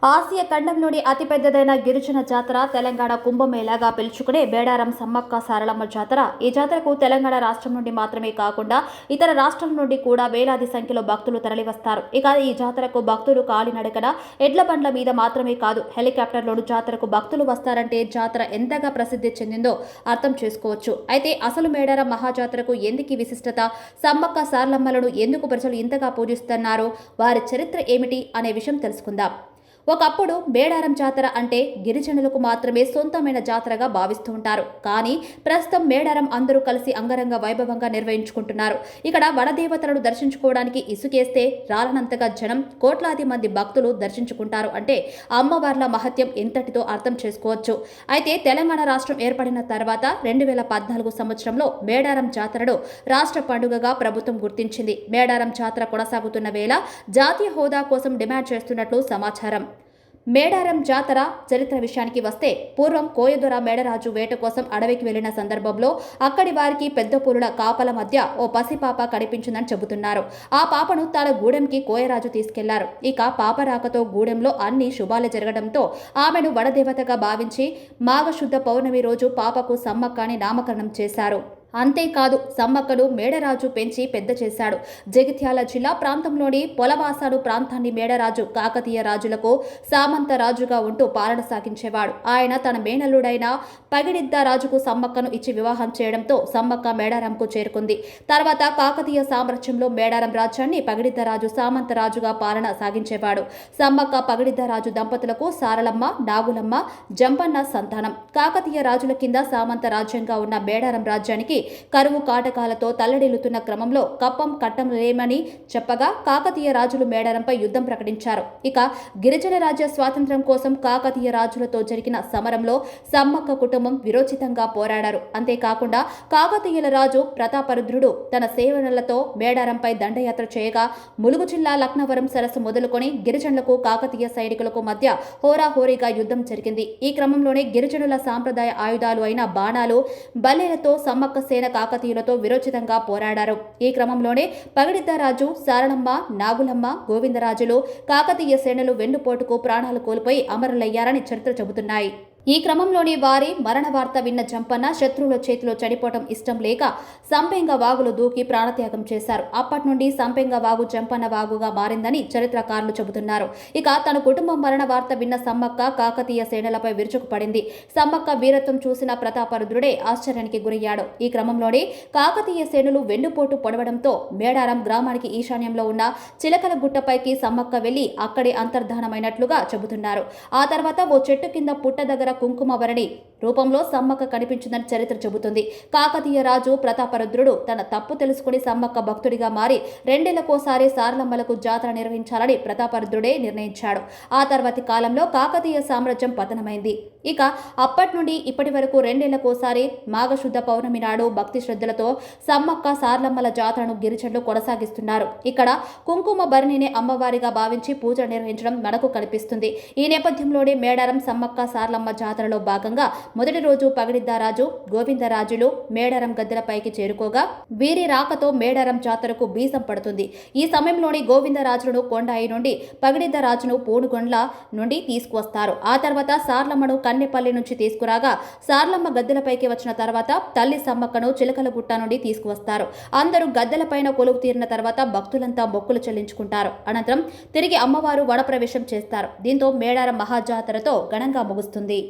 Asia ఖండంలోని అతిపెద్దదైన గిరిజన జాతర తెలంగాణ కుంభమేళాగా పిలుచుకునే మేడారం సమ్మక్క సారలమ్మ జాతర. ఈ జాతరకు తెలంగాణ రాష్ట్రం నుండి మాత్రమే కాకుండా ఇతర రాష్ట్రాల నుండి కూడా వేలాది సంఖ్యలో భక్తులు తరలివస్తారు. ఇక ఈ జాతరకు భక్తులు కాలినడకన ఎడ్ల బండ్ల మీద మాత్రమే కాదు, హెలికాప్టర్లోనూ జాతరకు భక్తులు వస్తారంటే జాతర ఎంతగా ప్రసిద్ధి చెందిందో అర్థం చేసుకోవచ్చు. అయితే అసలు మేడారం మహాజాతరకు ఎందుకు విశిష్టత, సమ్మక్క సారలమ్మలను ఎందుకు ప్రజలు ఇంతగా పూజిస్తున్నారు, వారి చరిత్ర ఏమిటి అనే విషయం తెలుసుకుందాం. ఒకప్పుడు మేడారం జాతర అంటే గిరిజనులకు మాత్రమే సొంతమైన జాతరగా భావిస్తూ ఉంటారు. కానీ ప్రస్తుతం మేడారం అందరూ కలిసి అంగరంగ వైభవంగా నిర్వహించుకుంటున్నారు. ఇక్కడ వనదేవతలను దర్శించుకోవడానికి ఇసుకేస్తే రాలనంతగా జనం, కోట్లాది మంది భక్తులు దర్శించుకుంటారు అంటే అమ్మవార్ల మహత్యం ఎంతటితో అర్థం చేసుకోవచ్చు. అయితే తెలంగాణ రాష్ట్రం ఏర్పడిన తర్వాత 2014 సంవత్సరంలో మేడారం జాతరను రాష్ట్ర పండుగగా ప్రభుత్వం గుర్తించింది. మేడారం జాతర కొనసాగుతున్న వేళ జాతీయ హోదా కోసం డిమాండ్ చేస్తున్నట్లు సమాచారం. మేడారం జాతర చరిత్ర విషయానికి వస్తే, పూర్వం కోయదొర మేడరాజు వేట కోసం అడవికి వెళ్లిన సందర్భంలో అక్కడి వారికి పెద్ద పులుల కాపల మధ్య ఓ పసిపాప కనిపించిందని చెబుతున్నారు. ఆ పాపను తన గూడెంకి కోయరాజు తీసుకెళ్లారు. ఇక పాప రాకతో గూడెంలో అన్ని శుభాలు జరగడంతో ఆమెను వడదేవతగా భావించి మాఘశుద్ధ పౌర్ణమి రోజు పాపకు సమ్మక్క అని నామకరణం చేశారు. అంతేకాదు, సమ్మక్కను మేడరాజు పెంచి పెద్ద చేశాడు. జగిత్యాల జిల్లా ప్రాంతంలోని పొలవాసాడు ప్రాంతాన్ని మేడరాజు కాకతీయ రాజులకు సామంత రాజుగా ఉంటూ పాలన సాగించేవాడు. ఆయన తన మేనల్లుడైన పగిడిద్ద రాజుకు సమ్మక్కను ఇచ్చి వివాహం చేయడంతో సమ్మక్క మేడారంకు చేరుకుంది. తర్వాత కాకతీయ సామ్రాజ్యంలో మేడారం రాజ్యాన్ని పగిడిద్ద రాజు సామంత రాజుగా పాలన సాగించేవాడు. సమ్మక్క పగిడిద్ద రాజు దంపతులకు సారలమ్మ, నాగులమ్మ, జంపన్న సంతానం. కాకతీయ రాజుల కింద సామంత రాజ్యంగా ఉన్న మేడారం రాజ్యానికి కరువు కాటకాలతో తల్లడిల్లుతున్న క్రమంలో కప్పం కట్టం లేమని చెప్పగా కాకతీయ రాజులు మేడారంపై యుద్ధం ప్రకటించారు. ఇక గిరిజన రాజ్య స్వాతంత్ర్యం కోసం కాకతీయ రాజులతో జరిగిన సమరంలో సమ్మక్క కుటుంబం విరోచితంగా పోరాడారు. అంతేకాకుండా కాకతీయుల రాజు ప్రతాపరుద్రుడు తన సేవనలతో మేడారంపై దండయాత్ర చేయగా ములుగు జిల్లా లక్నవరం సరస్సు మొదలుకొని గిరిజనులకు కాకతీయ సైనికులకు మధ్య హోరాహోరీగా యుద్ధం జరిగింది. ఈ క్రమంలోనే గిరిజనుల సాంప్రదాయ ఆయుధాలు అయిన బాణాలు, బల్లేలతో సమ్మక్క సేన కాకతీయులతో విరోచితంగా పోరాడారు. ఈ క్రమంలోనే పగిడిద్దరాజు, సారలమ్మ, నాగులమ్మ, గోవిందరాజులు కాకతీయ సేనలు వెన్నుపోటుకు ప్రాణాలు కోల్పోయి అమరులయ్యారని చరిత్ర చెబుతున్నాయి. ఈ క్రమంలోని వారి మరణ వార్త విన్న జంపన్న శత్రువుల చేతిలో చనిపోవటం ఇష్టం లేక సంపెంగ వాగులు దూకి ప్రాణత్యాగం చేశారు. అప్పటి నుండి సంపెంగ వాగు జంపన్న వాగుగా మారిందని చరిత్రకారులు చెబుతున్నారు. ఇక తన కుటుంబం మరణ వార్త విన్న సమ్మక్క కాకతీయ సేనలపై విరుచుకుపడింది. సమ్మక్క వీరత్వం చూసిన ప్రతాపరుద్రుడే ఆశ్చర్యానికి గురయ్యాడు. ఈ క్రమంలోనే కాకతీయ సేనలు వెన్నుపోటు పొడవడంతో మేడారం గ్రామానికి ఈశాన్యంలో ఉన్న చిలకల గుట్టపైకి సమ్మక్క వెళ్లి అక్కడే అంతర్ధానమైనట్లుగా చెబుతున్నారు. ఆ తర్వాత ఓ చెట్టు కింద పుట్ట దగ్గర కుంకుమవరణి రూపంలో సమ్మక్క కనిపించిందని చరిత్ర చెబుతుంది. కాకతీయ రాజు ప్రతాపరుద్రుడు తన తప్పు తెలుసుకుని సమ్మక్క భక్తుడిగా మారి 2 ఏళ్లకోసారి సారలమ్మలకు జాతర నిర్వహించాలని ప్రతాపరుద్రుడే నిర్ణయించాడు. ఆ తర్వాతి కాలంలో కాకతీయ సామ్రాజ్యం పతనమైంది. ఇక అప్పటి నుండి ఇప్పటి వరకు 2 ఏళ్లకోసారి మాఘశుద్ధ పౌర్ణమి నాడు భక్తి శ్రద్ధలతో సమ్మక్క సారలమ్మల జాతరను గిరిజనులు కొనసాగిస్తున్నారు. ఇక్కడ కుంకుమ భరణిని అమ్మవారిగా భావించి పూజ నిర్వహించడం మనకు కనిపిస్తుంది. ఈ నేపథ్యంలోనే మేడారం సమ్మక్క సారలమ్మ జాతరలో భాగంగా మొదటి రోజు పగిడిద్దరాజు, గోవిందరాజులు మేడారం గద్దెలపైకి చేరుకోగా వీరి రాకతో మేడారం జాతరకు బీజం పడుతుంది. ఈ సమయంలోని గోవిందరాజులను కొండాయి నుండి, పగిడిద్దరాజును పూనుగొండ్ల నుండి తీసుకువస్తారు. ఆ తర్వాత సార్లమ్మను కన్నెపల్లి నుంచి తీసుకురాగా సార్లమ్మ గద్దెలపైకి వచ్చిన తర్వాత తల్లి సమ్మక్కను చిలకలగుట్ట నుండి తీసుకువస్తారు. అందరూ గద్దెలపైన కొలువు తీరిన తర్వాత భక్తులంతా మొక్కులు చెల్లించుకుంటారు. అనంతరం తిరిగి అమ్మవారు వనప్రవేశం చేస్తారు. దీంతో మేడారం మహాజాతరతో ఘనంగా ముగుస్తుంది.